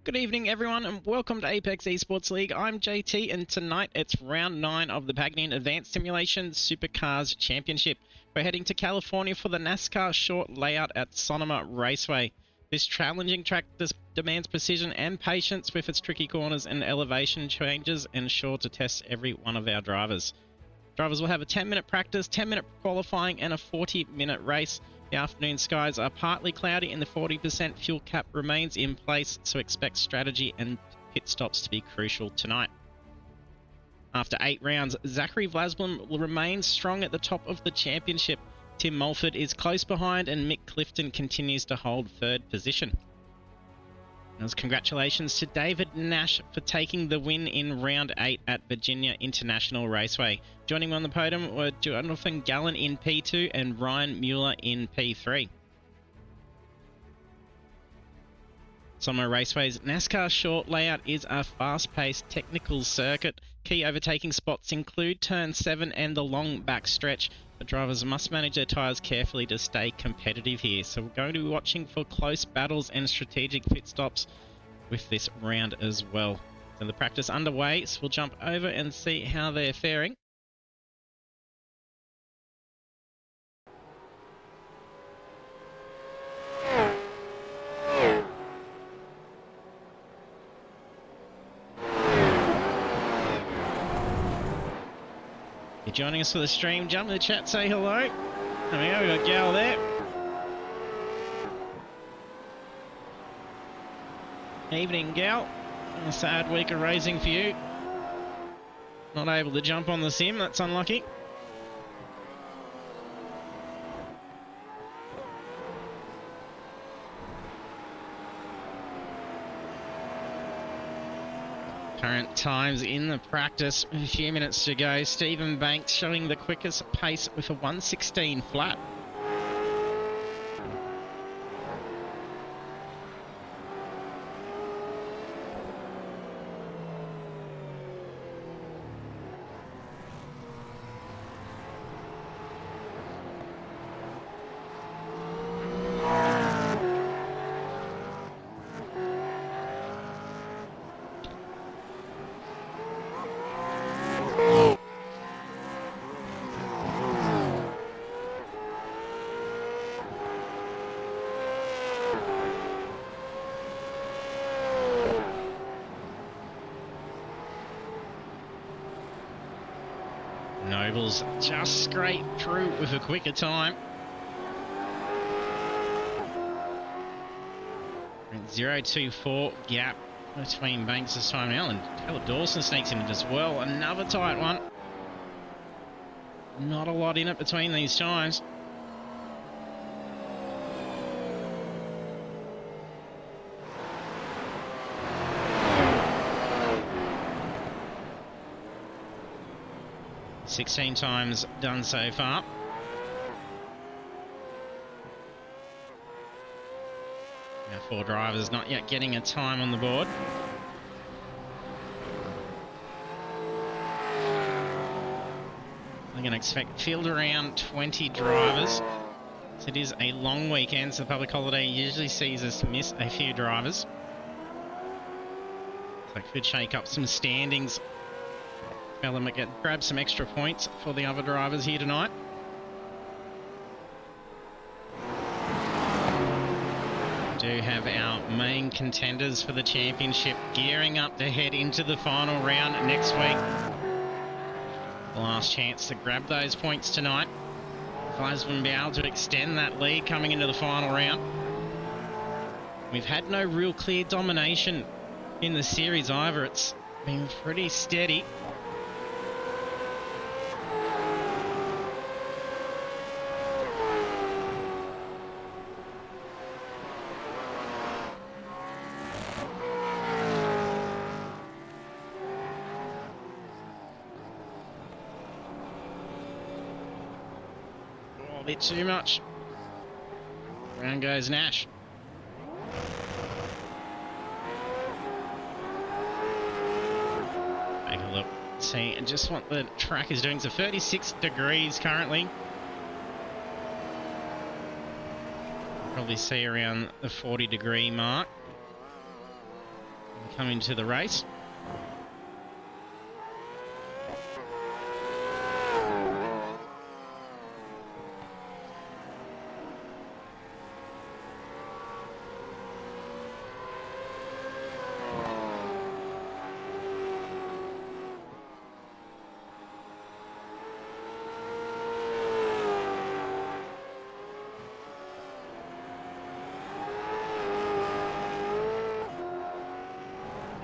Good evening, everyone, and welcome to Apex Esports League. I'm JT, and tonight it's round 9 of the Pagnian Advanced Simulation Supercars Championship. We're heading to California for the NASCAR short layout at Sonoma Raceway. This challenging track demands precision and patience with its tricky corners and elevation changes, and sure to test every one of our drivers. Drivers will have a 10-minute practice, 10-minute qualifying, and a 40-minute race. The afternoon skies are partly cloudy and the 40% fuel cap remains in place, so expect strategy and pit stops to be crucial tonight. After 8 rounds, Zachary Vlasblom will remain strong at the top of the championship. Tim Mulford is close behind and Mick Clifton continues to hold 3rd position. Congratulations to David Nash for taking the win in round 8 at Virginia International Raceway. Joining him on the podium were Jonathan Gallen in P2 and Ryan Mueller in P3. Sonoma Raceway's NASCAR short layout is a fast-paced technical circuit. Key overtaking spots include turn 7 and the long back stretch, but drivers must manage their tyres carefully to stay competitive here. So we're going to be watching for close battles and strategic pit stops with this round as well. So the practice underway, so we'll jump over and see how they're faring. You're joining us for the stream, jump in the chat, say hello. There we go, we've got Gal there. Evening, Gal. A sad week of racing for you. Not able to jump on the sim, that's unlucky. Current times in the practice, a few minutes to go. Stephen Banks showing the quickest pace with a 1:16 flat. Nobles just scraped through with a quicker time. 0.024 gap between Banks this time now, and Taylor Dawson sneaks in it as well. Another tight one. Not a lot in it between these times. $16 times done so far. Now 4 drivers not yet getting a time on the board. I'm going to expect field around 20 drivers. So it is a long weekend, so the public holiday usually sees us miss a few drivers. So it could shake up some standings. Well, might grab some extra points for the other drivers here tonight. We do have our main contenders for the championship gearing up to head into the final round next week. The last chance to grab those points tonight. Vlasblom be able to extend that lead coming into the final round. We've had no real clear domination in the series either. It's been pretty steady. A bit too much. Round goes Nash. Take a look, see just what the track is doing. So 36 degrees currently. Probably see around the 40-degree mark. coming to the race.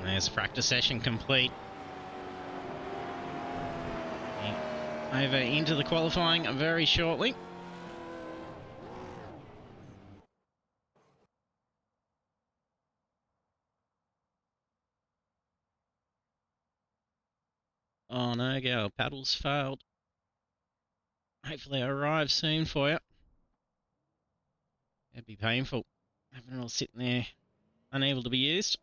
There's practice session complete. Over into the qualifying very shortly. Oh no, our paddles failed. Hopefully I arrive soon for you. It'd be painful having it all sitting there, unable to be used.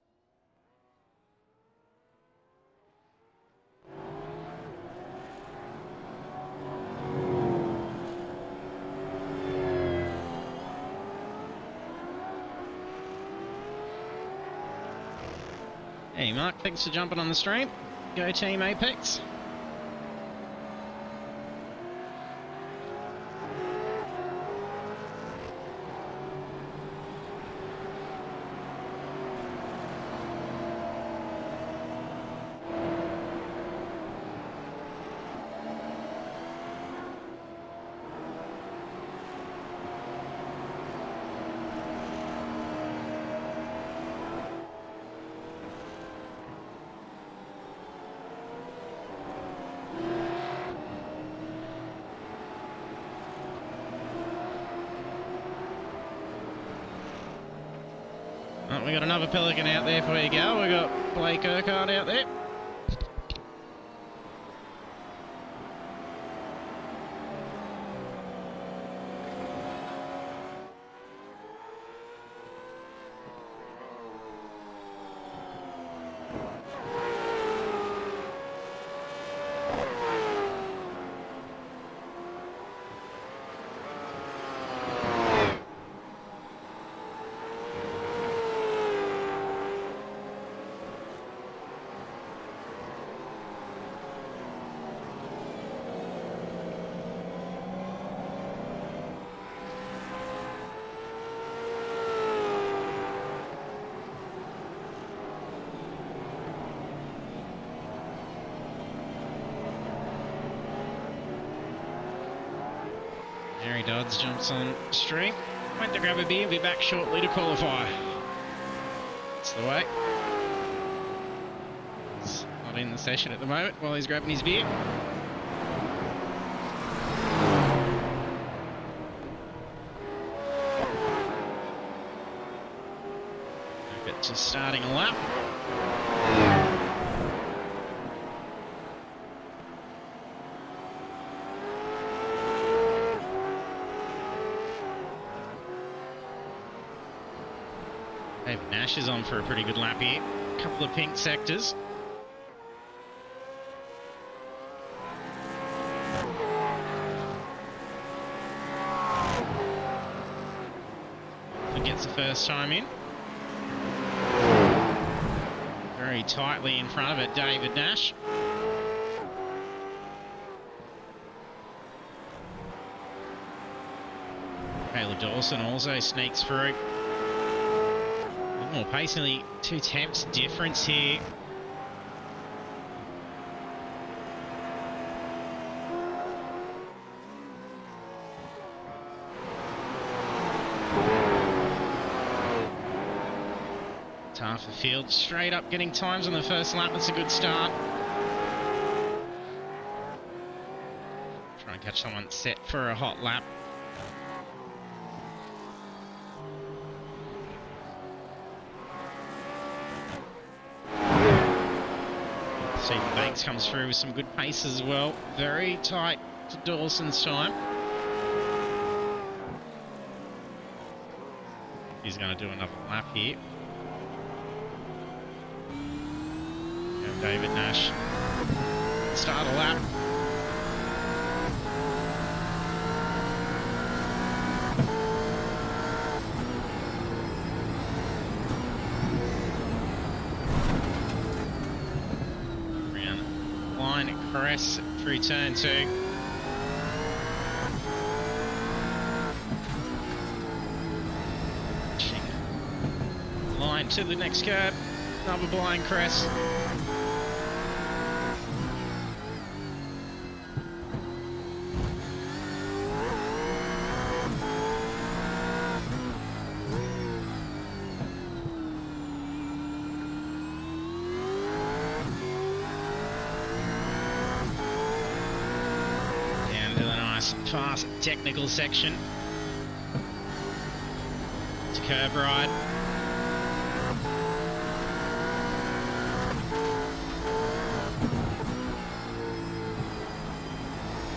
Hey Mark, thanks for jumping on the stream. Go Team Apex. Oh, we got another Pelican out there for you, Gal. We got Blake Urquhart out there. Harry Dodds jumps on stream. Went to grab a beer, be back shortly to qualify. That's the way. He's not in the session at the moment while he's grabbing his beer. Just starting a lap. David Nash is on for a pretty good lap here. A couple of pink sectors. He gets the first time in. Very tightly in front of it, David Nash. Caleb Dawson also sneaks through. A bit more pace, nearly 2 tenths difference here. Half the field straight up getting times on the first lap. That's a good start. Try and catch someone set for a hot lap. Stephen Banks comes through with some good pace as well. Very tight to Dawson's time. He's going to do another lap here. David Nash, start a lap. press through turn 2. Line to the next curb, another blind crest. Down to the nice, fast, technical section. It's a curb ride.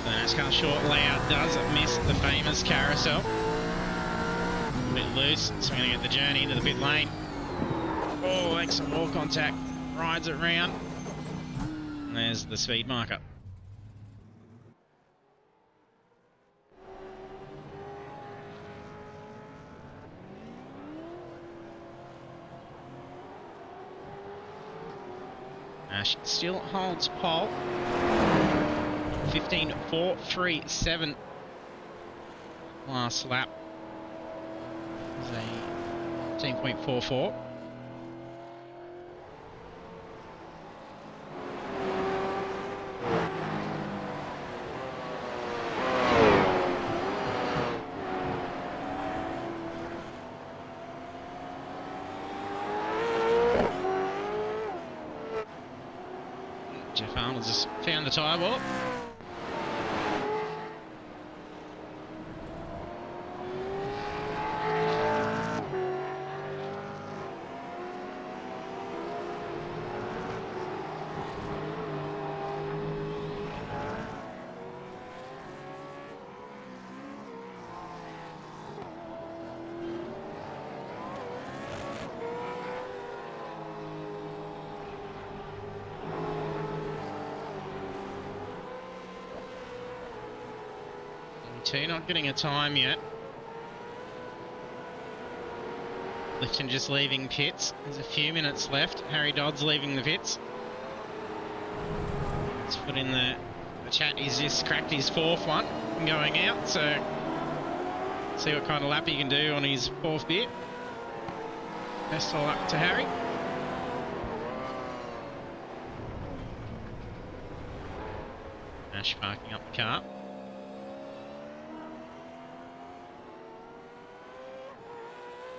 The NASCAR short layout does miss the famous carousel. A bit loose, so we're going to get the journey into the pit lane. Oh, makes some wall contact, rides it round. And there's the speed marker. Ash still holds pole. 15.437 last lap. Is a 15.44. Jeff Arnold just found the tyre wall. Two not getting a time yet. Lifton just leaving pits. There's a few minutes left. Harry Dodd's leaving the pits. Let's put in the chat. He's just cracked his 4th one going out, so see what kind of lap he can do on his 4th beer. Best of luck to Harry. Ash parking up the car.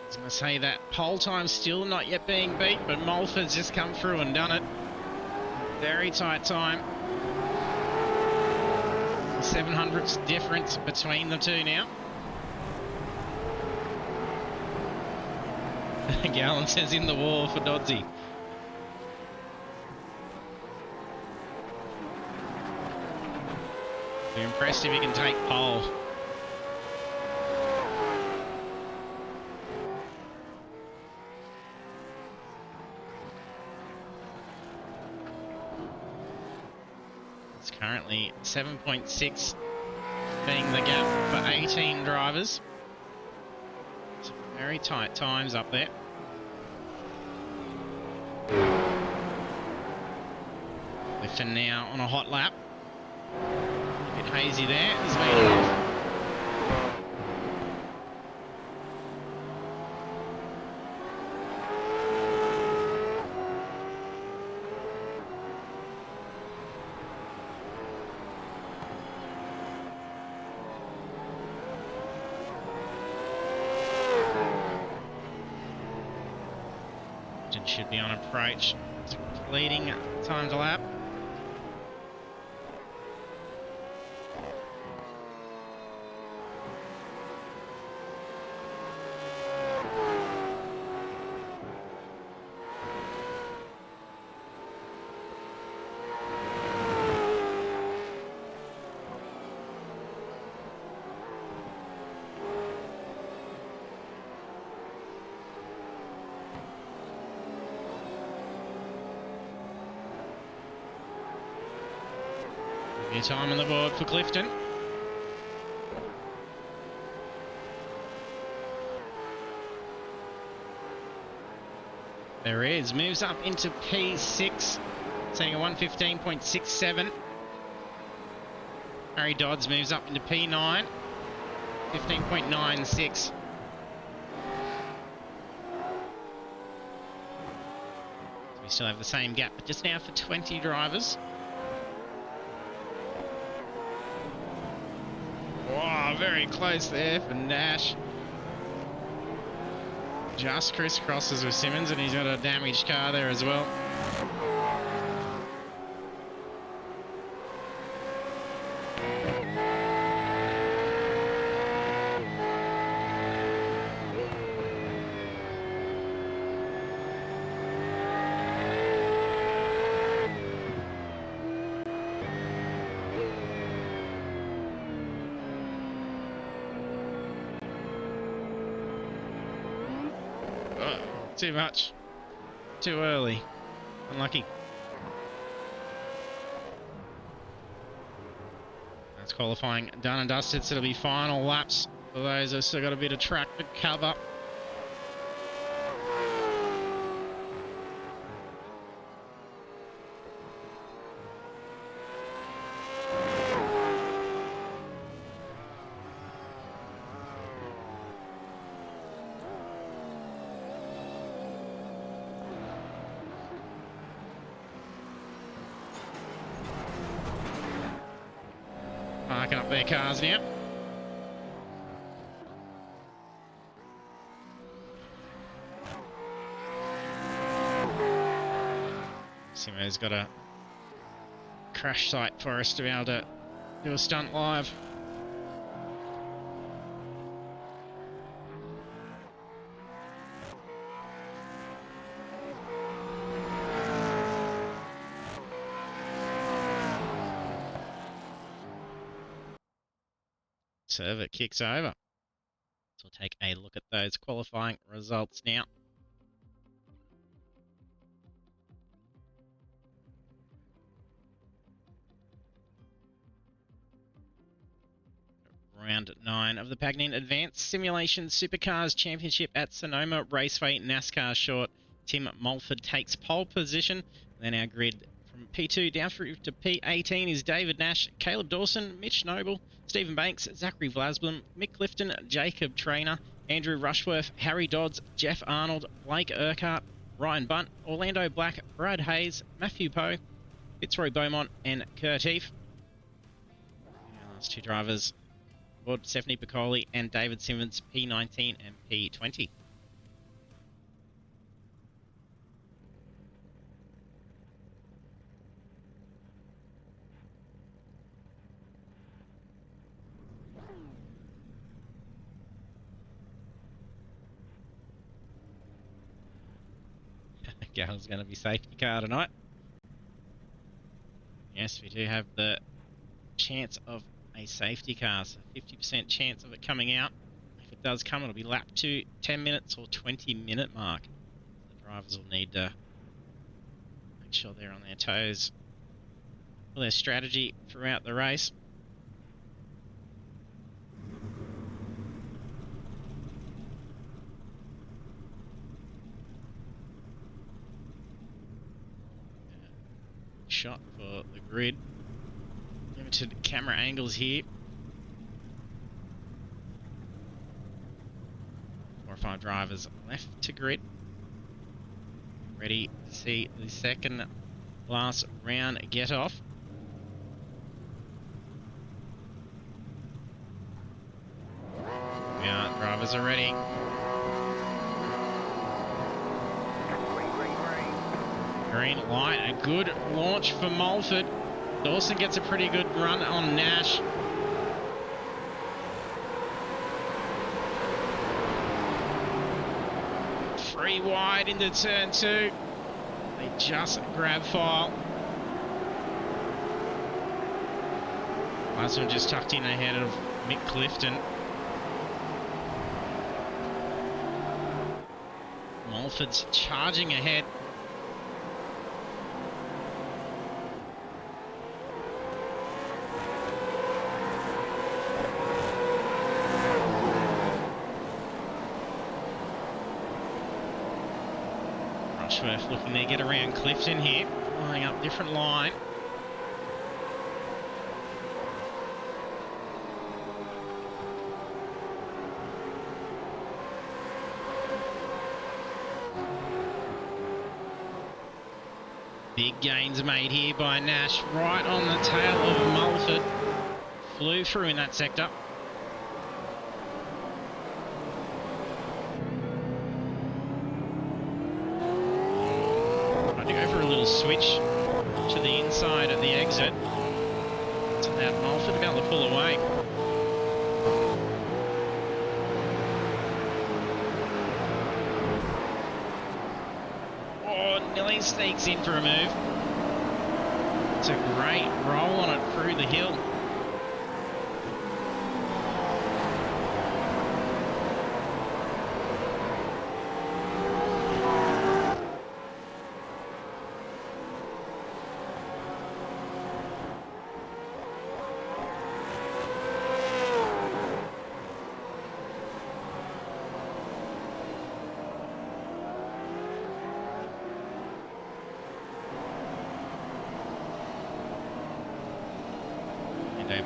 I was going to say that pole time still not yet being beat, but Mulford's just come through and done it. Very tight time. 700ths difference between the two now. Gallen says in the wall for Dodsey. Be impressed if he can take pole. Currently 7.6 being the gap for 18 drivers. Some very tight times up there. Lifton now on a hot lap. A bit hazy there. He's leading off. Should be on approach. Leading time to lap. New time on the board for Clifton. There is. Moves up into P6, seeing a 1:15.67. Harry Dodds moves up into P9, 15.96. We still have the same gap, but just now for 20 drivers. Wow, very close there for Nash. Just crisscrosses with Simmons, and he's got a damaged car there as well. Too much. Too early. Unlucky. That's qualifying done and dusted, so it'll be final laps for those who've still got a bit of track to cover. Parking up their cars now. Simo's got a crash site for us to be able to do a stunt live. Server kicks over. So we'll take a look at those qualifying results now. Round 9 of the Pagnine Advanced Simulation Supercars Championship at Sonoma Raceway NASCAR Short. Tim Mulford takes pole position. Then our grid from P2 down through to P18 is David Nash, Caleb Dawson, Mitch Noble, Stephen Banks, Zachary Vlasblom, Mick Clifton, Jacob Trainer, Andrew Rushworth, Harry Dodds, Jeff Arnold, Blake Urquhart, Ryan Bunt, Orlando Black, Brad Hayes, Matthew Poe, Fitzroy Beaumont, and Kurt Heath. Our last two drivers, Stephanie Piccoli and David Simmons, P19 and P20. Gal's going to be safety car tonight. Yes, we do have the chance of a safety car, so 50% chance of it coming out. If it does come, it'll be lap 2, 10 minutes or 20-minute mark. The drivers will need to make sure they're on their toes for their strategy throughout the race. Shot for the grid. Limited camera angles here. 4 or 5 drivers left to grid. Ready to see the second last round get off. Yeah, drivers are ready. Green light, a good launch for Mulford. Dawson gets a pretty good run on Nash. Three wide into turn 2. They just grab file. Last one just tucked in ahead of Mick Clifton. Mulford's charging ahead. Rushworth looking to get around Clifton here, flying up different line. Big gains made here by Nash, right on the tail of Mulford. Flew through in that sector. Tried to go for a little switch to the inside at the exit. It's allowed Mulford about to pull away. Nearly sneaks in for a move. It's a great roll on it through the hill.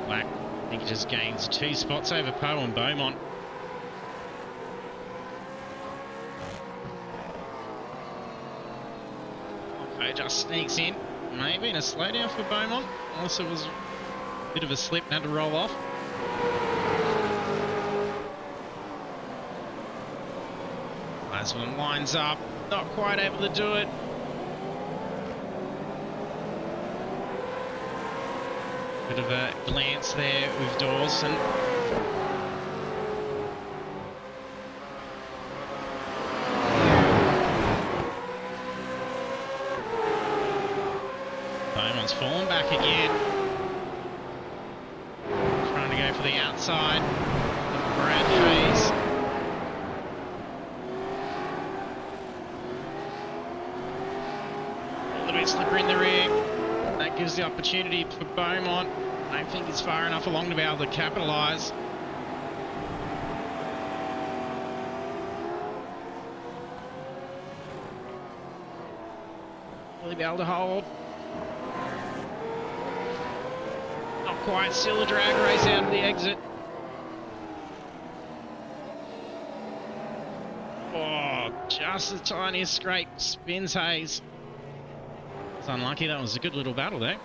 Black, I think he just gains 2 spots over Poe and Beaumont. Poe just sneaks in, maybe in a slowdown for Beaumont, unless it was a bit of a slip and had to roll off. Last one lines up, not quite able to do it. Bit of a glance there with Dawson. Beaumont's fallen back again. Trying to go for the outside. Brad Hayes. A little bit slippery in the rear. That gives the opportunity for Beaumont. I don't think he's far enough along to be able to capitalise. Will he be able to hold? Not quite, still a drag race out of the exit. Oh, just the tiniest scrape, spins Hayes. It's unlucky, that was a good little battle there.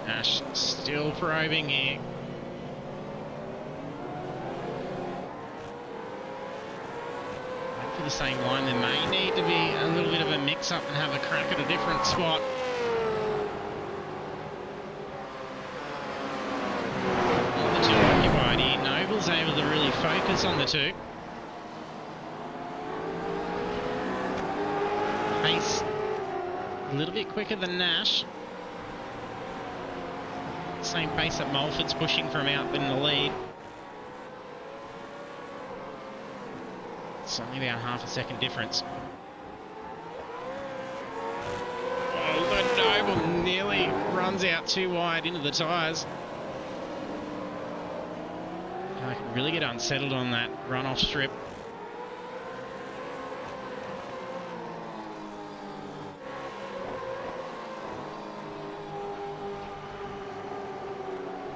Nash still probing here. For the same line, there may need to be a little bit of a mix-up and have a crack at a different spot. All the two occupied here. Noble's able to really focus on the two. Pace a little bit quicker than Nash. Same pace that Mulford's pushing from out in the lead. It's only about half a second difference. Oh, the Noble nearly runs out too wide into the tyres. I can really get unsettled on that runoff strip.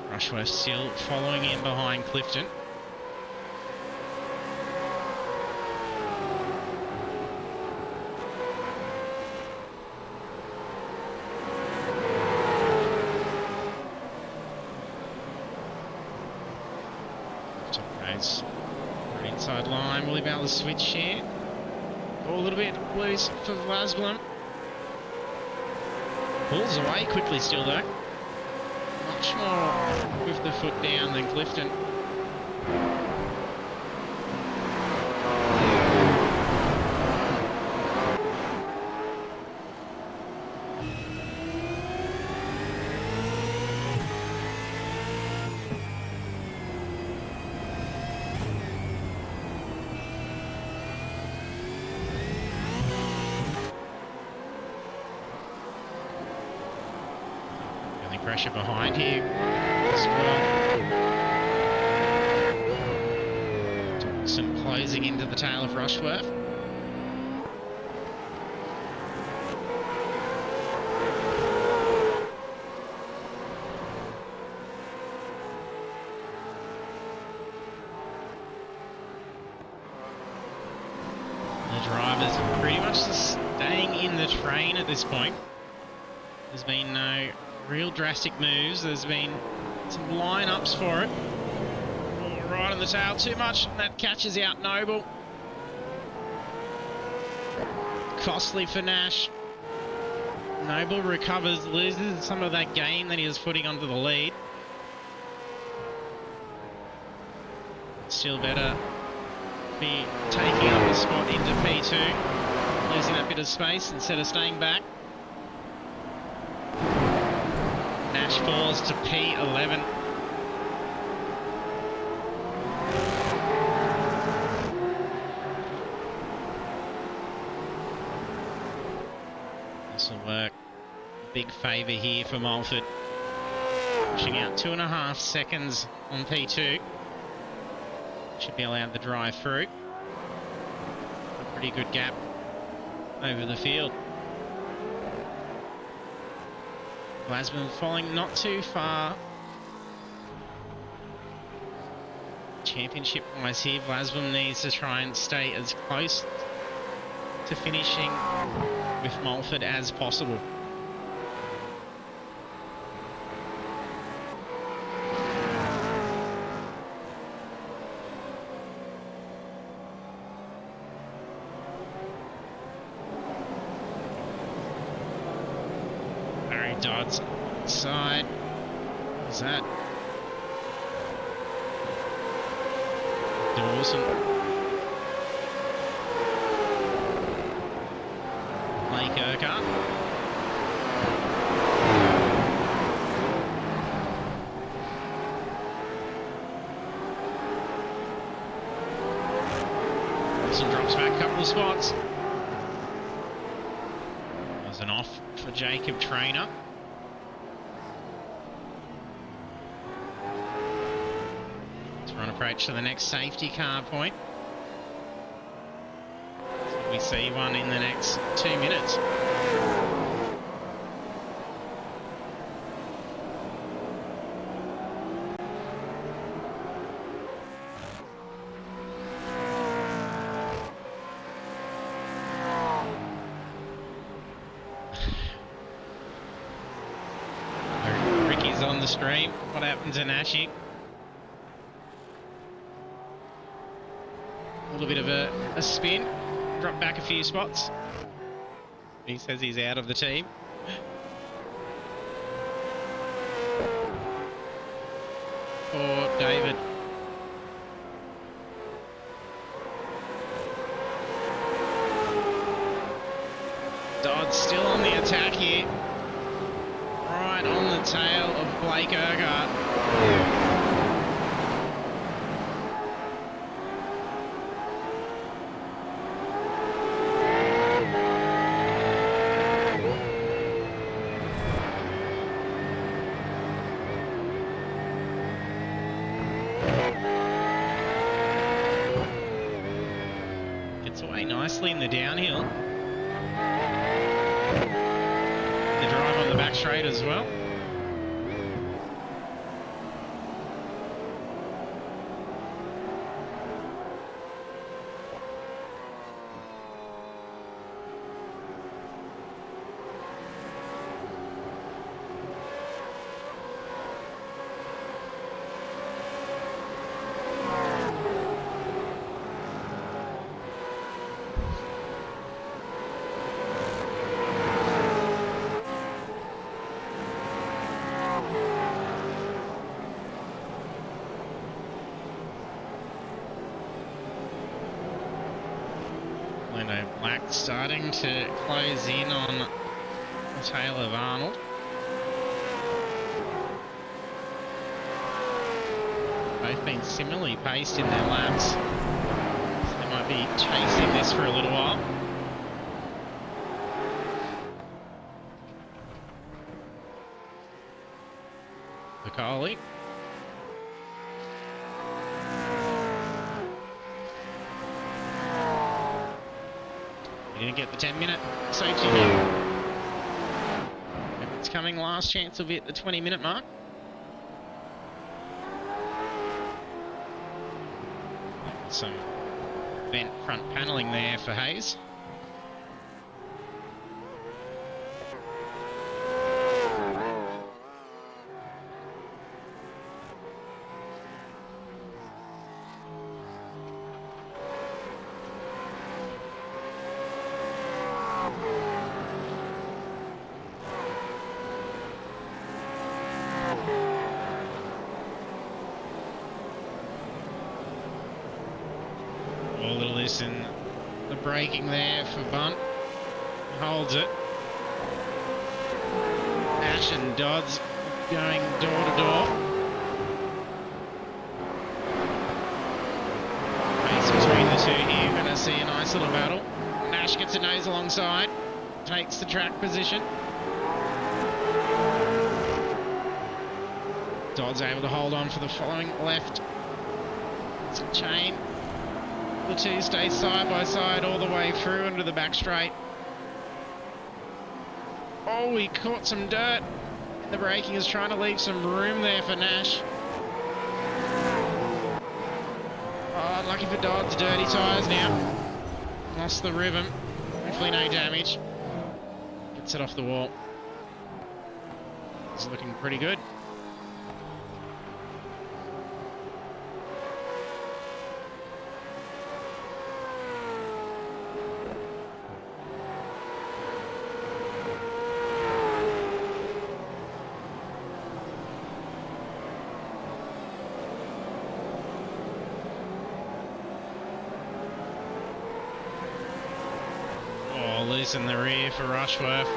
Rushworth still following in behind Clifton. Inside line, will he be able to switch here? Oh, a little bit loose for Vlasblom. Pulls away quickly still though. Much more with the foot down than Clifton. Pressure behind here as well. Dawson closing into the tail of Rushworth. drivers pretty much just staying in the train at this point. There's been no real drastic moves. There's been some lineups for it. Oh, right on the tail, too much. That catches out Noble. Costly for Nash. Noble recovers, loses some of that gain that he was putting onto the lead. Still better be taking up a spot into P2, losing that bit of space instead of staying back. Nash falls to P11. This will work. Big favour here for Mulford. Pushing out 2.5 seconds on P2. Should be allowed to drive through. A pretty good gap over the field. Glasman falling not too far. Championship-wise here, Glasman needs to try and stay as close to finishing with Mulford as possible. Dodds side. What's that? Dawson. Blake Urquhart. Dawson drops back a couple of spots. There's an off for Jacob Trainer. Run approach to the next safety car point. So we see one in the next 2 minutes. Ricky's on the stream. What happened to Nashi? A little bit of a spin, drop back a few spots. He says he's out of the team. For David. Dodd still on the attack here. Right on the tail of Blake Urquhart. Away nicely in the downhill. The drive on the back straight as well. Black starting to close in on the tail of Arnold. Both been similarly paced in their laps. So they might be chasing this for a little while. Bacali. He didn't get the 10-minute safety hit. If it's coming, last chance will be at the 20-minute mark. Some bent front panelling there for Hayes. A little loose in the braking there for Bunt. Holds it. Ash and Dodds going door to door. Race between the two here. Going to see a nice little battle. Nash gets a nose alongside. Takes the track position. Dodds able to hold on for the following left. It's a chain. The two stay side by side all the way through into the back straight. Oh, he caught some dirt. The braking is trying to leave some room there for Nash. Oh, unlucky for Dodds. Dirty tyres now. Lost the ribbon. Hopefully no damage. Gets it off the wall. It's looking pretty good. Loose in the rear for Rushworth.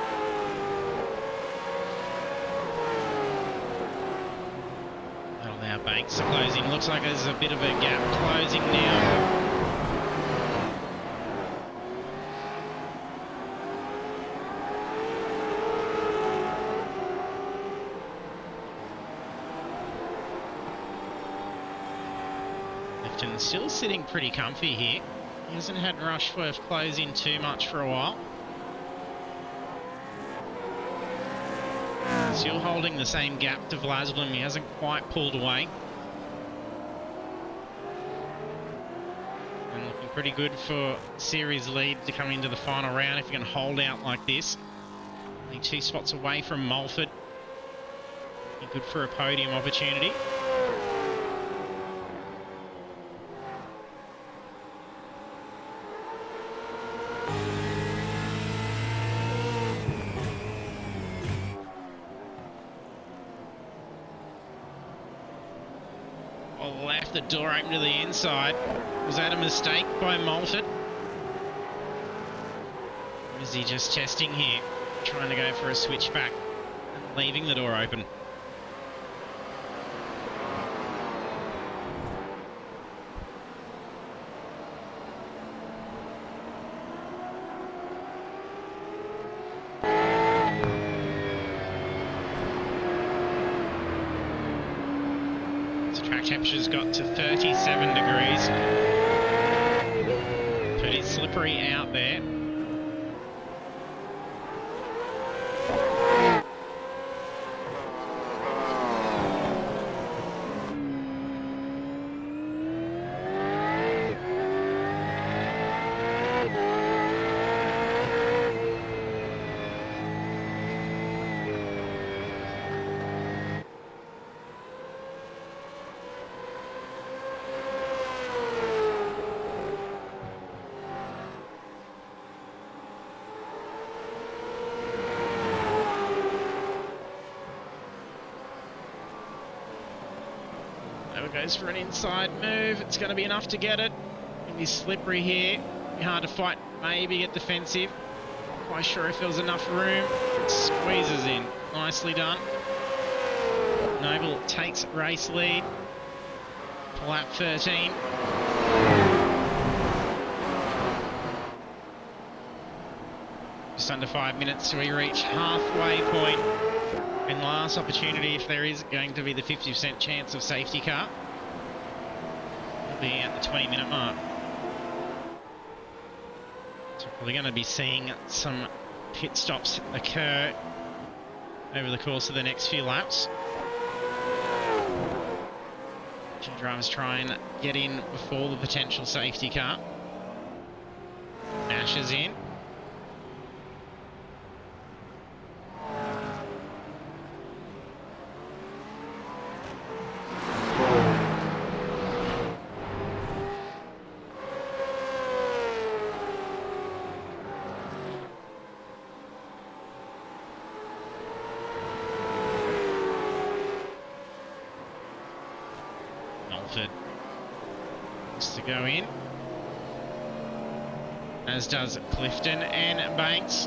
That'll allow Banks to close in. Looks like there's a bit of a gap closing now. Lifton still sitting pretty comfy here. He hasn't had Rushworth close in too much for a while. Still holding the same gap to Vlasblin. He hasn't quite pulled away. And looking pretty good for series lead to come into the final round if you can hold out like this. Only 2 spots away from Mulford. Be good for a podium opportunity. Left the door open to the inside. Was that a mistake by Mulford? Or is he just testing here? Trying to go for a switchback and leaving the door open. Track temperature's got to 37 degrees. Pretty slippery out there. Goes for an inside move. It's going to be enough to get it. Going to be slippery here. Be hard to fight. Maybe get defensive. Not quite sure if there's enough room. It squeezes in. Nicely done. Noble takes race lead. Lap 13. Just under 5 minutes till we reach halfway point. And last opportunity, if there is going to be the 50% chance of safety car, will be at the 20-minute mark. So we're going to be seeing some pit stops occur over the course of the next few laps. Two drivers try and get in before the potential safety car. Nash is in. Milford wants to go in, as does Clifton and Banks.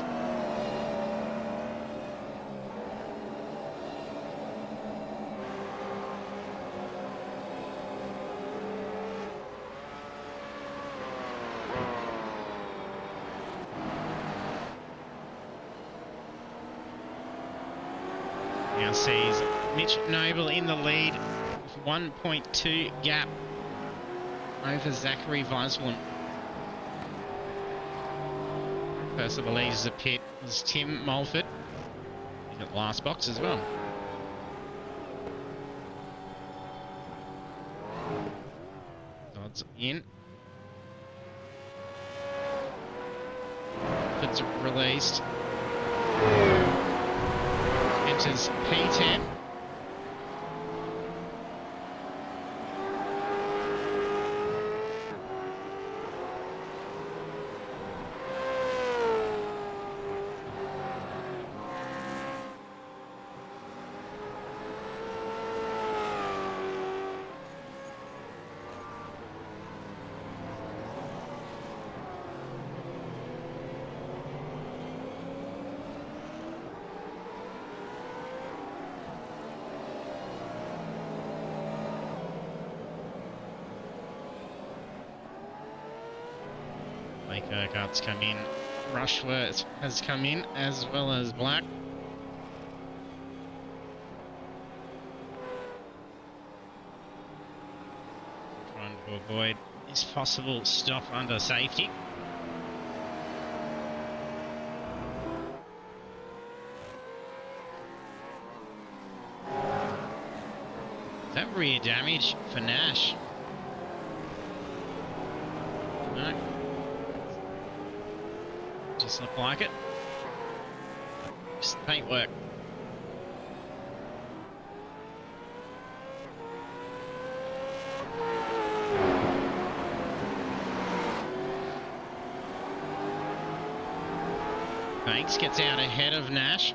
Now sees Mitch Noble in the lead with 1.2 gap over Zachary Weisblum. First of the leaders of the pit was Tim Mulford. He's at last box as well. Dodds in. Mulford's released. Enters P10. Blake Urquhart's come in. Rushworth has come in, as well as Black. Trying to avoid this possible stop under safety. Is that rear damage for Nash? No. Just look like it. Just paintwork. Banks gets out ahead of Nash.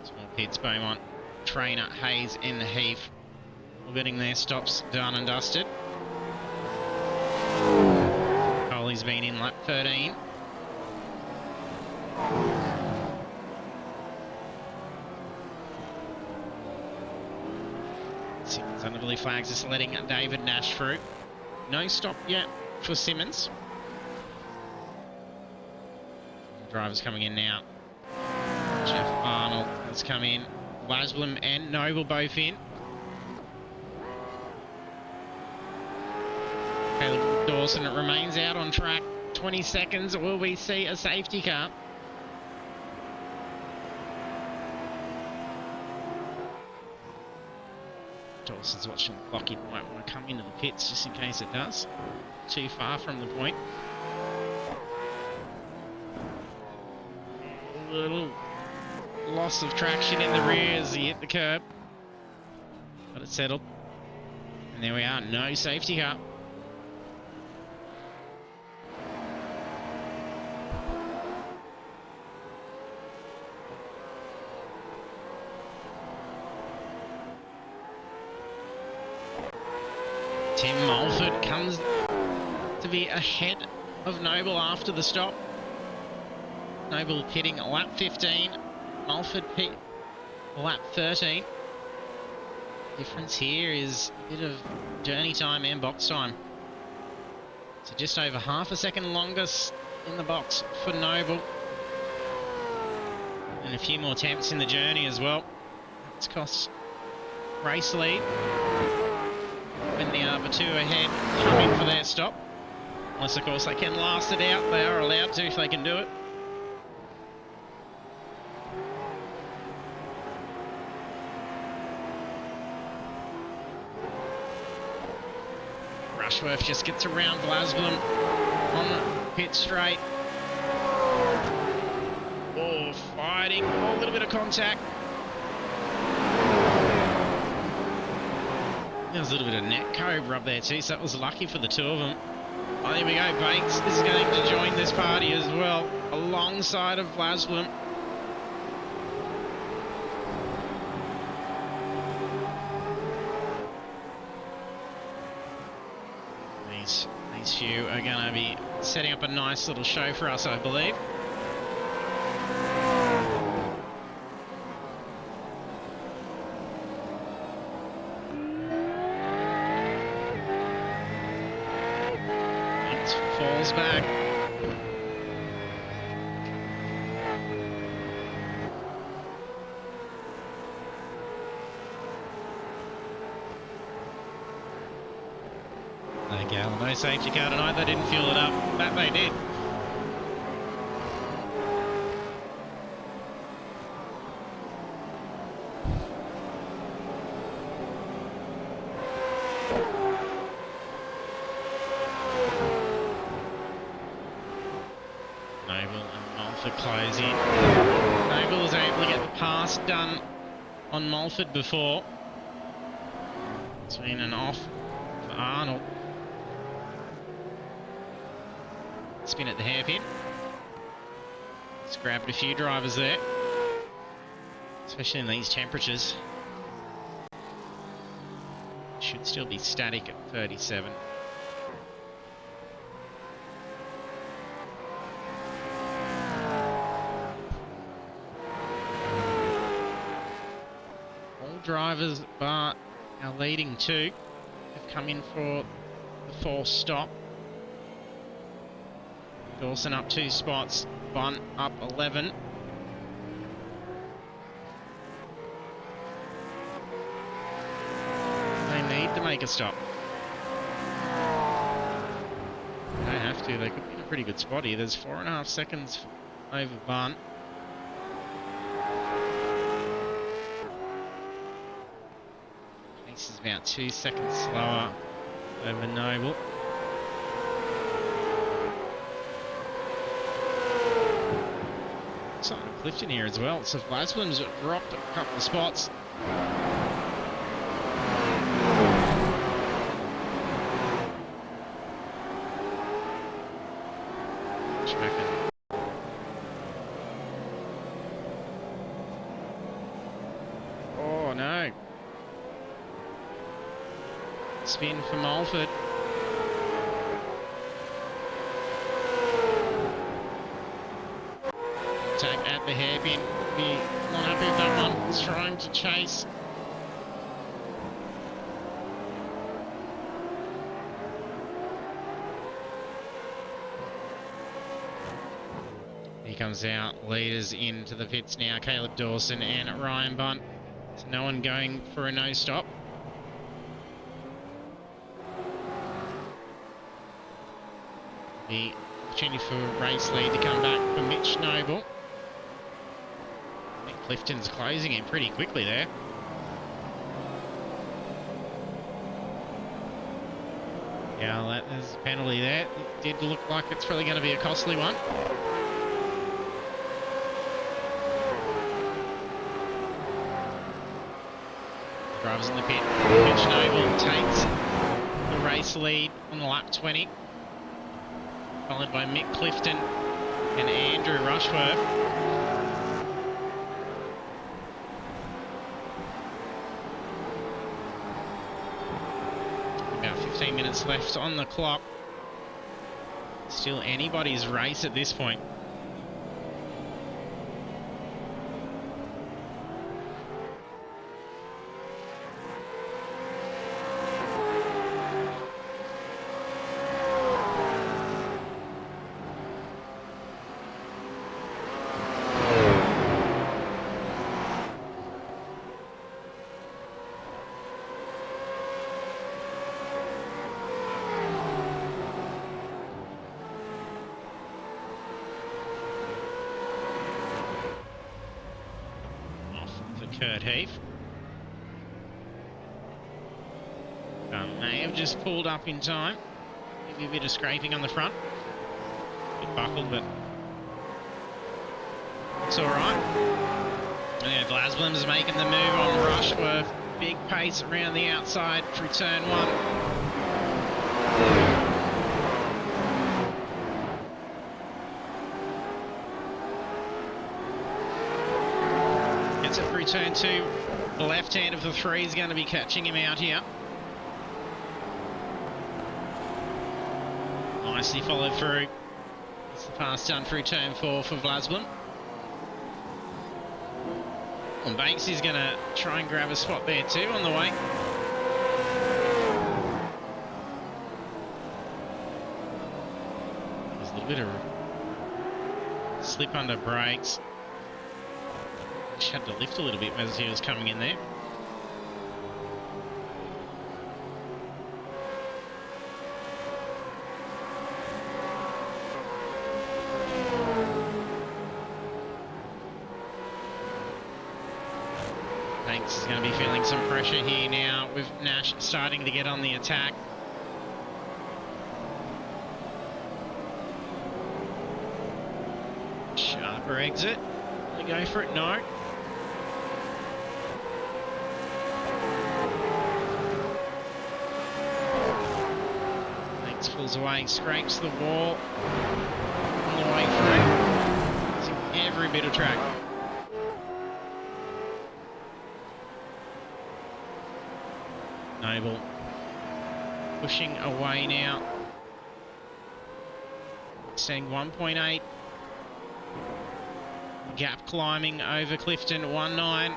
Small Kids, Beaumont, Trainer, Hayes and Heath. Getting their stops done and dusted. Coley's been in lap 13. Simmons under blue flags is letting David Nash through. No stop yet for Simmons. Drivers coming in now. Jeff Arnold has come in. Weisblum and Noble both in. Caleb Dawson remains out on track. 20 seconds. Will we see a safety car? Dawson's watching the clock. He might want to come into the pits just in case it does. Too far from the point. A little loss of traction in the rear as he hit the curb. But it's settled. And there we are. No safety car. Tim Mulford comes to be ahead of Noble after the stop. Noble pitting lap 15, Mulford pit lap 13. Difference here is a bit of journey time and box time. So just over half a second longer in the box for Noble. And a few more attempts in the journey as well. It's cost race lead. When the other two ahead come in for their stop. Unless, of course, they can last it out. They are allowed to if they can do it. Rushworth just gets around Blasblum on the pit straight. Oh, fighting. Oh, a little bit of contact. There was a little bit of neck cobra up there too, so that was lucky for the two of them. Oh, here we go. Bates is going to join this party as well, alongside of Blasblum. These few are going to be setting up a nice little show for us, I believe. Falls back. Okay, no safety car tonight. They didn't fuel it up. That they did. Closing. Noble was able to get the pass done on Mulford before. It's been an off for Arnold. Spin at the hairpin. It's grabbed a few drivers there, especially in these temperatures. Should still be static at 37. Drivers, but our leading two have come in for the forced stop. Dawson up 2 spots, Bun up 11. They need to make a stop. They don't have to, they could be in a pretty good spot here. There's 4.5 seconds over Bun. This is about 2 seconds slower over Noble. Something to Clifton here as well. So Blasblum's dropped a couple of spots. Oh no. Spin for Mulford. Attack at the hairpin. Be not happy with that one. It's trying to chase. He comes out. Leaders into the pits now. Caleb Dawson and Ryan Bunt. So no one going for a no stop. The opportunity for race lead to come back for Mitch Noble. I think Clifton's closing in pretty quickly there. Yeah, well, there's a penalty there. It did look like it's probably going to be a costly one. Drivers in the pit. Mitch Noble takes the race lead on the lap 20. Followed by Mick Clifton and Andrew Rushworth. About 15 minutes left on the clock. Still anybody's race at this point. Kurt Heath. may have just pulled up in time. Maybe a bit of scraping on the front. A bit buckled, but it's all right. Yeah, Glasblim's making the move on Rushworth. Big pace around the outside through turn 1. Gets it through turn 2. The left hand of the 3 is going to be catching him out here. Nicely followed through. It's the pass done through turn 4 for Glasblim. And Banks is going to try and grab a spot there too on the way. There's a little bit of slip under brakes. Just had to lift a little bit as he was coming in there. Banks is going to be feeling some pressure here now with Nash starting to get on the attack. Sharper exit. They go for it? No. Banks pulls away, scrapes the wall all the way through. Using every bit of track. Noble pushing away now. Staying 1.8. Gap climbing over Clifton 1.9.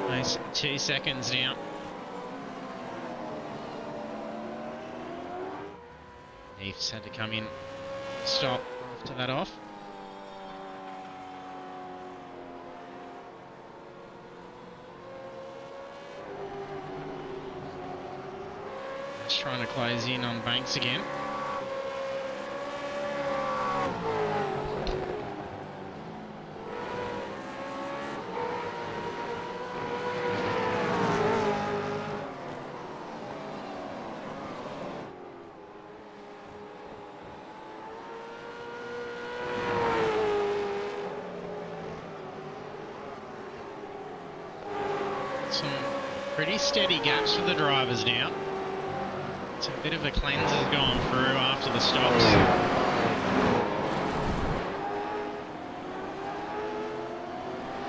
Nice 2 seconds now. Heath's had to come in, stop after that off. Trying to close in on Banks again. Some pretty steady gaps for the drivers now. It's a bit of a cleanser's gone through after the stops.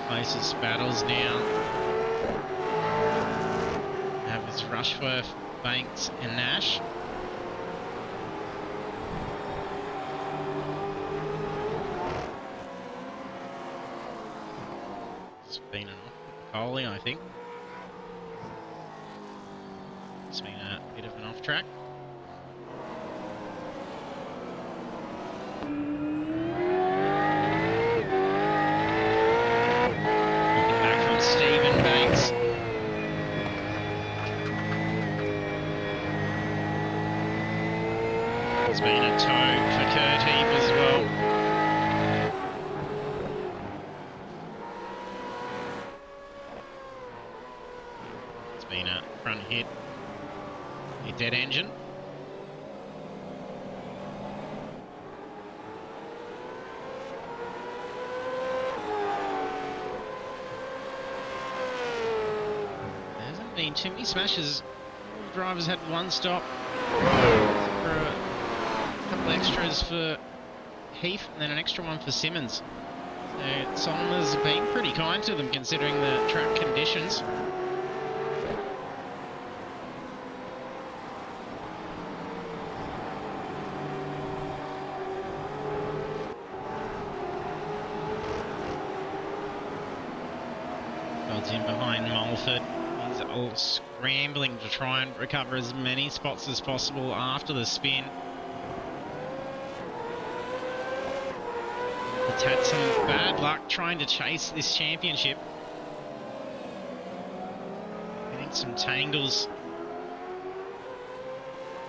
Closest battles now. Have this Rushworth, Banks and Nash. It's been an off Coley, I think. It's been a bit of an off track. Looking back from Stephen Banks. It's been a toe for Kurt Heap as well. It's been a front hit. A dead engine. There hasn't been too many smashes. All the drivers had one stop. For a couple extras for Heath and then an extra one for Simmons. So Sonoma's been pretty kind to them considering the track conditions. In behind Mulford. He's all scrambling to try and recover as many spots as possible after the spin. He's had some bad luck trying to chase this championship. Getting some tangles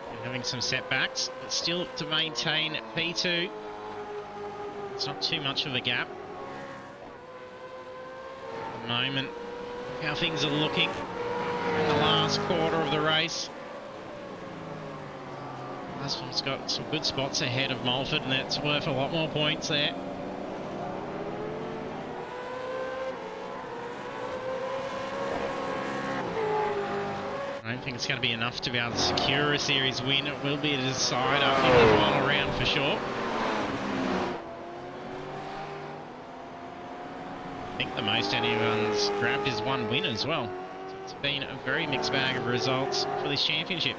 and having some setbacks, but still to maintain P2. It's not too much of a gap at the moment. How things are looking. in the last quarter of the race. Husband's got some good spots ahead of Mulford, and that's worth a lot more points there. I don't think it's going to be enough to be able to secure a series win. It will be a decider in the final round for sure. I think the most anyone's grabbed is one win as well. So it's been a very mixed bag of results for this championship.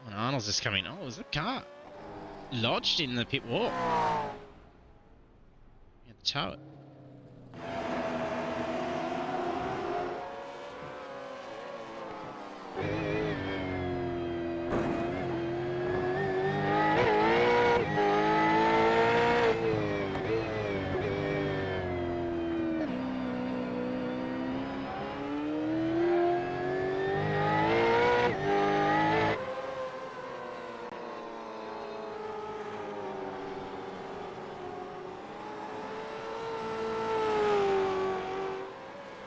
And Arnold's just coming. Oh, is the car lodged in the pit wall? You have to tow it.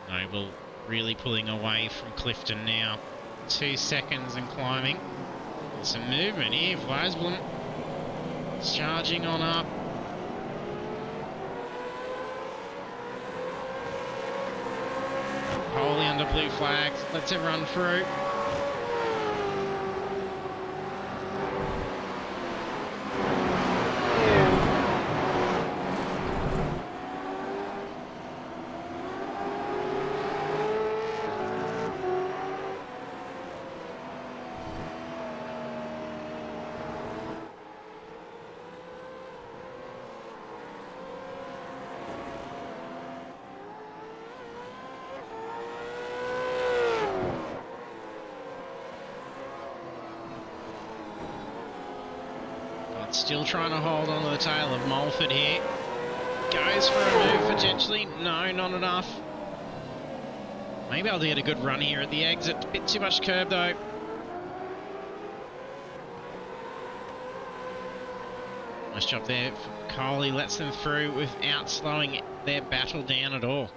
Noble really pulling away from Clifton now. 2 seconds and climbing. Some movement here. Vlasblom is charging on up. Polly under blue flags. Lets it run through. Still trying to hold on to the tail of Mulford here. Goes for a move potentially. No, not enough. Maybe I'll get a good run here at the exit. A bit too much curb though. Nice job there for Coley. Lets them through without slowing their battle down at all.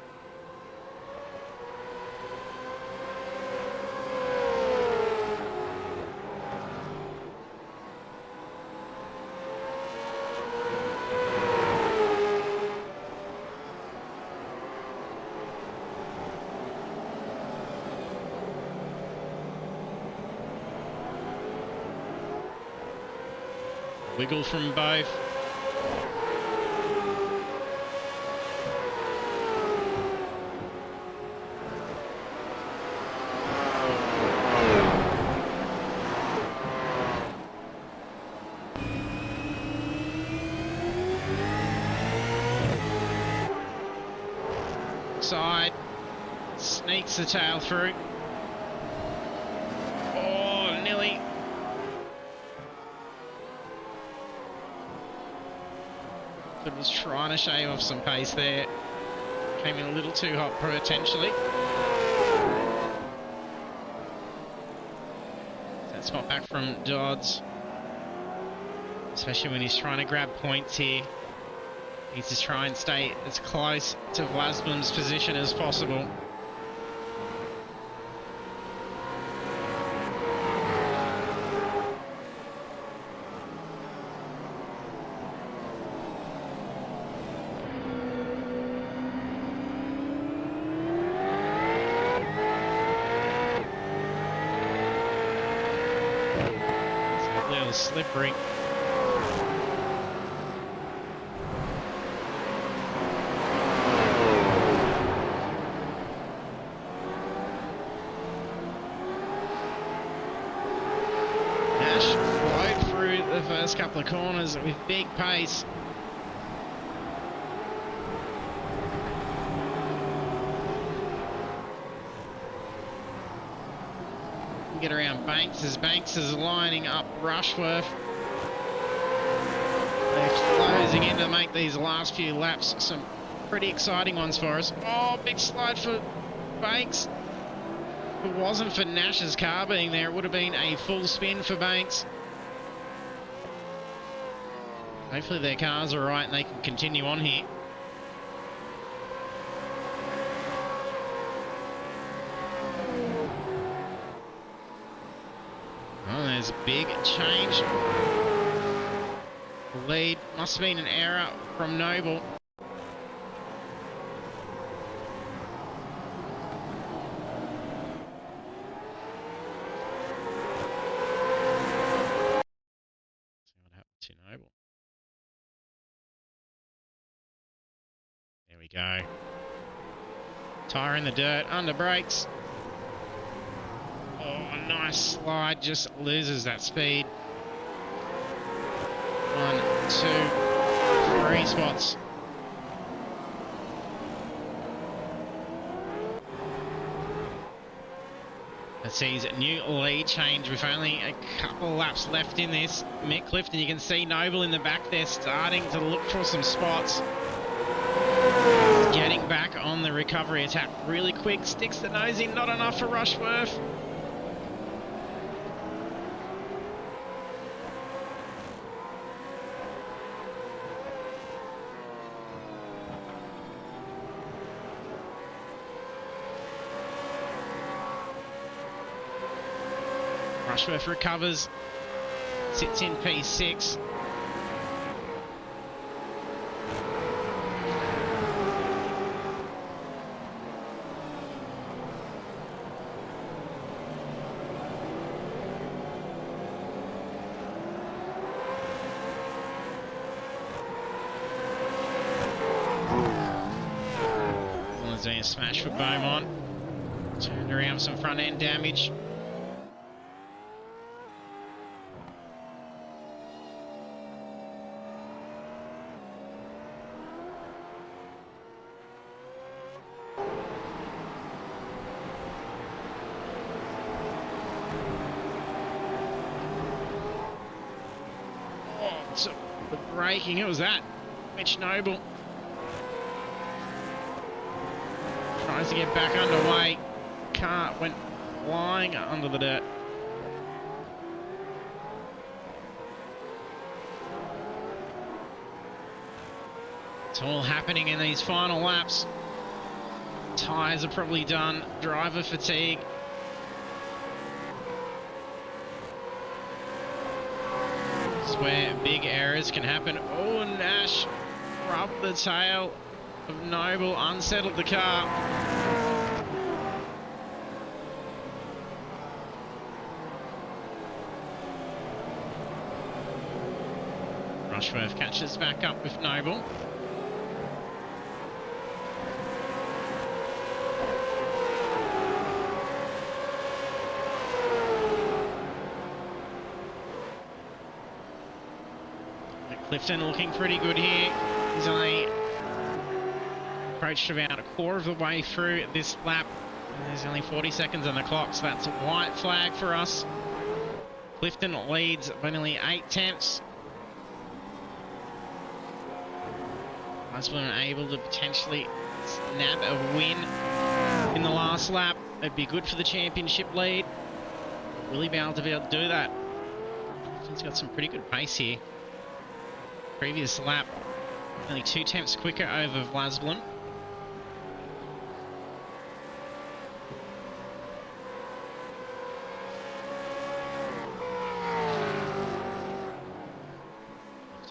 Wiggle from both. Side. Sneaks the tail through. Oh, nearly. But was trying to shave off some pace there. Came in a little too hot potentially. That spot back from Dodds. Especially when he's trying to grab points here. He's just trying and stay as close to Vlasblom's position as possible. Slippery. Nash flowed through the first couple of corners with big pace. Get around Banks as Banks is lining up Rushworth. They're closing in to make these last few laps some pretty exciting ones for us. Oh, big slide for Banks. If it wasn't for Nash's car being there, it would have been a full spin for Banks. Hopefully their cars are right and they can continue on here. there's a big change. The lead must have been an error from Noble. See what happened to Noble. There we go. Tyre in the dirt, under brakes. Oh, a nice slide, just loses that speed. 1, 2, 3 spots. That sees a new lead change with only a couple laps left in this. Mick Clifton, you can see Noble in the back there starting to look for some spots. Getting back on the recovery attack really quick, sticks the nose in, not enough for Rushworth. Rushworth recovers, sits in P6. Doing a smash for Beaumont. Turned around with some front end damage. Oh, so the braking, who was that? Mitch Noble. Tries to get back underway. Car went flying under the dirt. It's all happening in these final laps. Tyres are probably done. Driver fatigue. This is where big errors can happen. Oh, Nash rubbed the tail of Noble, unsettled the car. Rushworth catches back up with Noble. Clifton looking pretty good here. He's only approached about a quarter of the way through this lap. And there's only 40 seconds on the clock, so that's a white flag for us. Clifton leads by nearly 8 tenths. Osborne able to potentially snap a win in the last lap. It'd be good for the championship lead. Will he be able to do that? Clifton's got some pretty good pace here. Previous lap, only 2 tenths quicker over Vlasblin.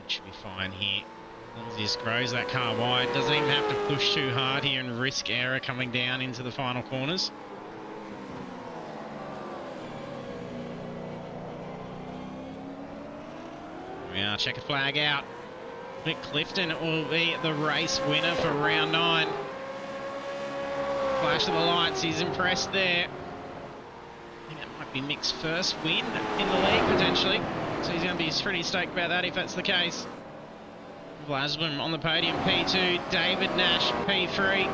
Should be fine here. As long as he just grows that car wide, doesn't even have to push too hard here and risk error coming down into the final corners. Now check a flag out. Mick Clifton will be the race winner for round 9. Flash of the lights, he's impressed there. I think that might be Mick's first win in the league potentially. So he's going to be pretty stoked about that if that's the case. Vlasblin on the podium, P2. David Nash, P3.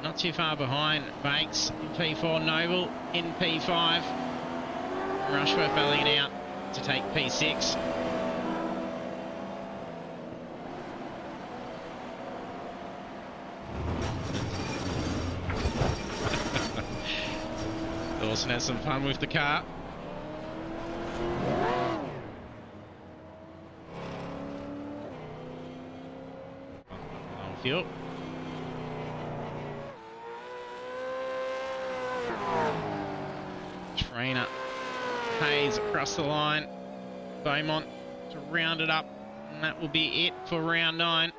Not too far behind. Bakes in P4. Noble in P5. Rushworth battling it out to take P6. Dawson has some fun with the car. Field. Trainer Hayes across the line. Beaumont to round it up. And that will be it for round 9.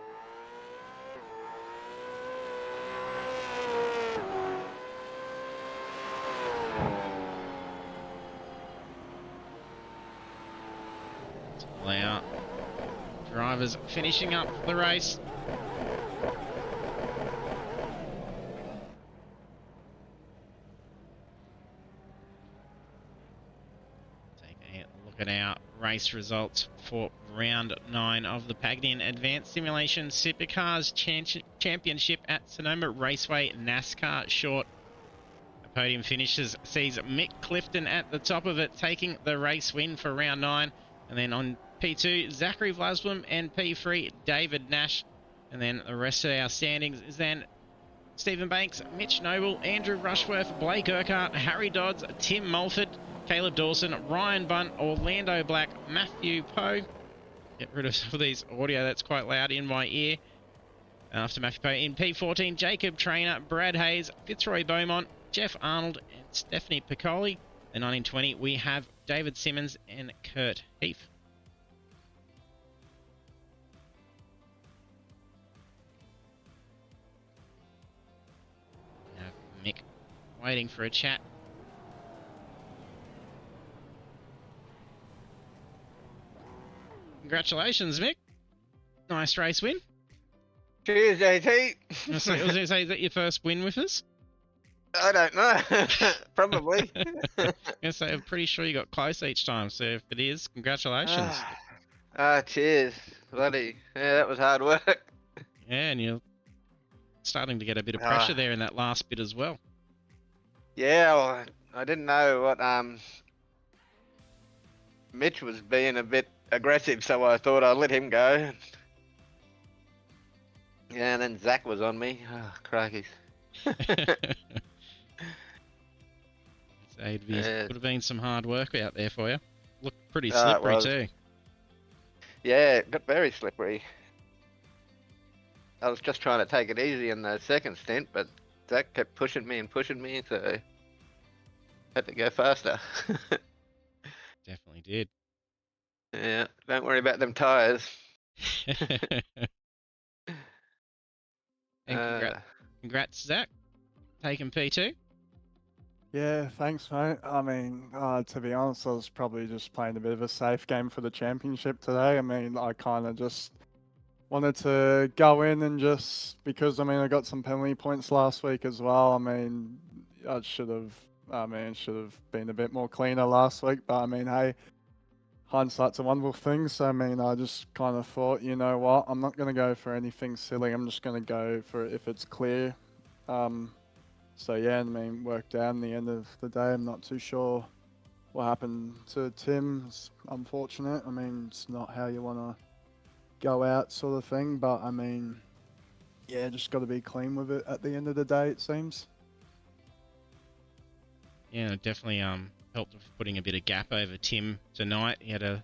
Layout. Drivers finishing up the race. Taking a look at our race results for round 9 of the Pagnian Advanced Simulation Supercars Championship at Sonoma Raceway NASCAR Short. The podium finishes sees Mick Clifton at the top of it, taking the race win for round 9. And then on P2, Zachary Vlasblom, and P3, David Nash. And then the rest of our standings is then Stephen Banks, Mitch Noble, Andrew Rushworth, Blake Urquhart, Harry Dodds, Tim Mulford, Caleb Dawson, Ryan Bunt, Orlando Black, Matthew Poe. Get rid of some of these audio, that's quite loud in my ear. After Matthew Poe, in P14, Jacob Trainer, Brad Hayes, Fitzroy Beaumont, Jeff Arnold, and Stephanie Piccoli. In 1920, we have David Simmons and Kurt Heath. We have Mick waiting for a chat. Congratulations, Mick. Nice race win. Cheers, JT. I was going to say, is that your first win with us? I don't know. Probably. Yes, I'm pretty sure you got close each time, so if it is, congratulations. Cheers. Bloody. Yeah, that was hard work. Yeah, and you're starting to get a bit of pressure there in that last bit as well. Yeah, well, I didn't know what Mitch was being a bit aggressive, so I thought I'd let him go. Yeah, and then Zach was on me. Oh, crikey. Would have been some hard work out there for you. Looked pretty slippery too. Yeah, it got very slippery. I was just trying to take it easy in the second stint, but Zach kept pushing me, so I had to go faster. Definitely did. Yeah, don't worry about them tyres. And congrats, Zach. Taking P2. Yeah, thanks, mate. I mean, to be honest, I was probably just playing a bit of a safe game for the championship today. I mean, I kind of just wanted to go in and because, I mean, I got some penalty points last week as well. I mean, it should have been a bit more cleaner last week, but I mean, hey, hindsight's a wonderful thing. So, I mean, I just kind of thought, you know what, I'm not going to go for anything silly. I'm just going to go for it if it's clear. So yeah, I mean, worked out in the end of the day. I'm not too sure what happened to Tim. It's unfortunate. I mean, it's not how you want to go out sort of thing. But I mean, yeah, just got to be clean with it at the end of the day, it seems. Yeah, definitely helped with putting a bit of gap over Tim tonight. He had a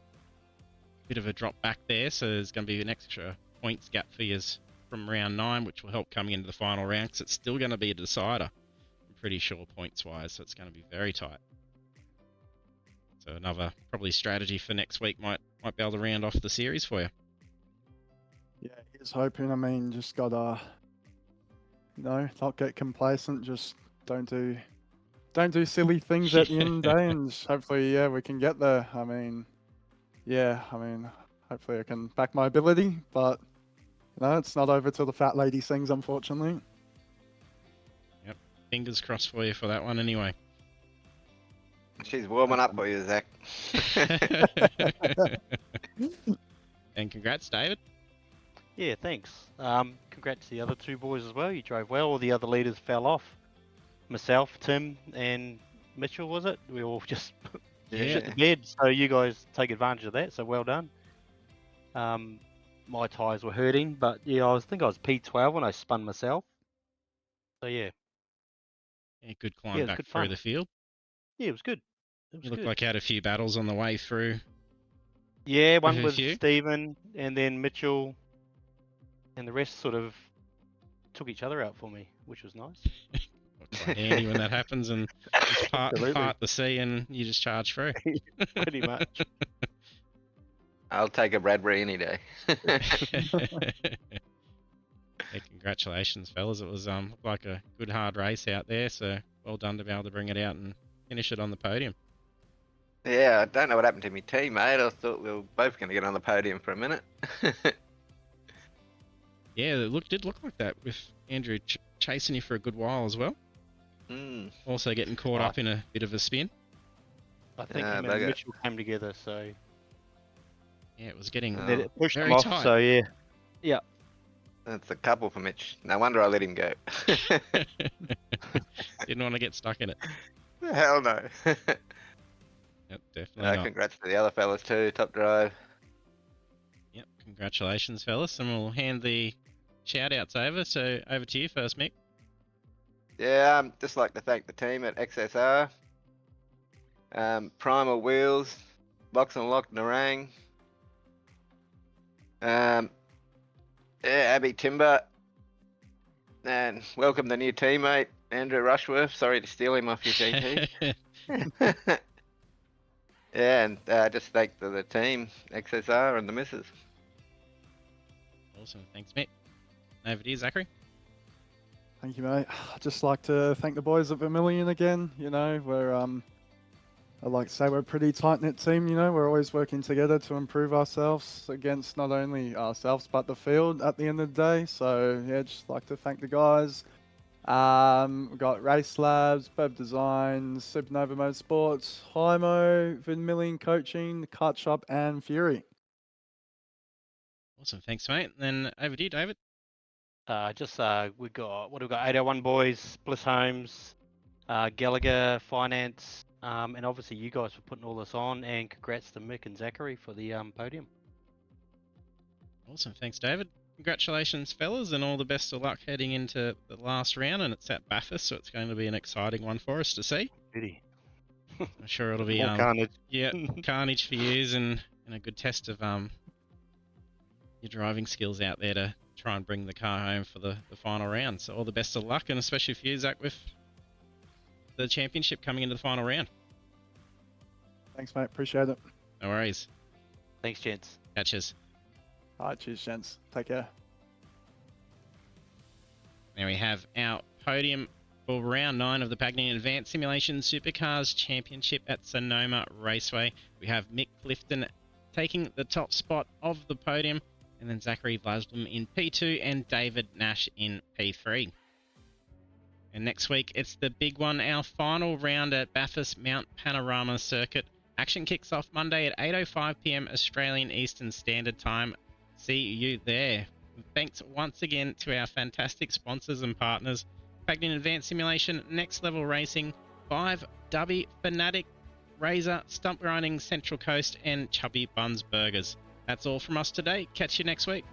bit of a drop back there, so there's going to be an extra points gap for you from round 9, which will help coming into the final round, because it's still going to be a decider, I'm pretty sure, points-wise, so it's going to be very tight. So another probably strategy for next week might be able to round off the series for you. Yeah, here's hoping. I mean, just gotta, not get complacent. Just don't do silly things at the end of the day, and hopefully, yeah, we can get there. I mean, hopefully I can back my ability, but it's not over till the fat lady sings, unfortunately. Yep, fingers crossed for you for that one anyway. She's warming up for you, Zach. And congrats, David. Yeah, thanks. Congrats to the other two boys as well. You drove well. All the other leaders fell off. Myself, Tim, and Mitchell, was it? We all just shit the bed. So you guys take advantage of that. So well done. My tyres were hurting, but yeah, I think I was P12 when I spun myself. So yeah. Yeah, good climb back through the field. Yeah, it was good. You looked like you had a few battles on the way through. Yeah, one with Stephen, and then Mitchell, and the rest sort of took each other out for me, which was nice. Quite handy when that happens, and just Absolutely. part the sea, and you just charge through. Pretty much. I'll take a Bradbury any day. Yeah, congratulations, fellas. It was looked like a good hard race out there, so well done to be able to bring it out and finish it on the podium. Yeah, I don't know what happened to my teammate. I thought we were both going to get on the podium for a minute. Yeah, it did look like that with Andrew chasing you for a good while as well. Mm. Also getting caught up in a bit of a spin. I think Yeah, him and bugger. Mitchell came together, so Yeah, it was getting Oh. it pushed very him off. tight. So yeah, That's a couple for Mitch. No wonder I let him go. Didn't want to get stuck in it. Hell no. Yep, definitely not. Congrats to the other fellas too. Top drive. Yep, congratulations, fellas, and we'll hand the shout-outs over. So over to you first, Mick. Yeah, just like to thank the team at XSR, Primal Wheels, Box and Lock Narang, yeah, Abby Timber, and welcome the new teammate, Andrew Rushworth. Sorry to steal him off your GT. Yeah, and just thank the team, XSR and the missus. Awesome, thanks, Mick. Over to you, Zachary. Thank you, mate. I'd just like to thank the boys at Vermilion again. You know, we're I'd like to say we're a pretty tight-knit team. You know, we're always working together to improve ourselves against not only ourselves but the field at the end of the day. So yeah, just like to thank the guys. We've got Race Labs, Bev Design, Supernova Motorsports, Hymo, Vermilion Coaching, Kart Shop, and Fury. Awesome, thanks, mate. And then over to you, David. we got 801 Boys, Bliss Homes, Gallagher Finance, and obviously you guys for putting all this on, and congrats to Mick and Zachary for the podium. Awesome, thanks, David. Congratulations, fellas, and all the best of luck heading into the last round. And it's at Bathurst, so it's going to be an exciting one for us to see. Pity. I'm sure it'll be More carnage. yeah, carnage for yous, and a good test of your driving skills out there to try and bring the car home for the final round. So all the best of luck, and especially for you, Zach, with the championship coming into the final round. Thanks, mate. Appreciate it. No worries. Thanks, gents. Catches. All right, cheers, gents. Take care. Now we have our podium for round 9 of the Pagnini Advanced Simulation Supercars Championship at Sonoma Raceway. We have Mick Clifton taking the top spot of the podium, and then Zachary Vlasblom in P2 and David Nash in P3. And next week, it's the big one, our final round at Bathurst Mount Panorama Circuit. Action kicks off Monday at 8:05 p.m. Australian Eastern Standard Time. See you there. Thanks once again to our fantastic sponsors and partners, Pagnini Advanced Simulation, Next Level Racing, 5, Dubby, Fanatic, Razor, Stump Grinding, Central Coast, and Chubby Buns Burgers. That's all from us today. Catch you next week.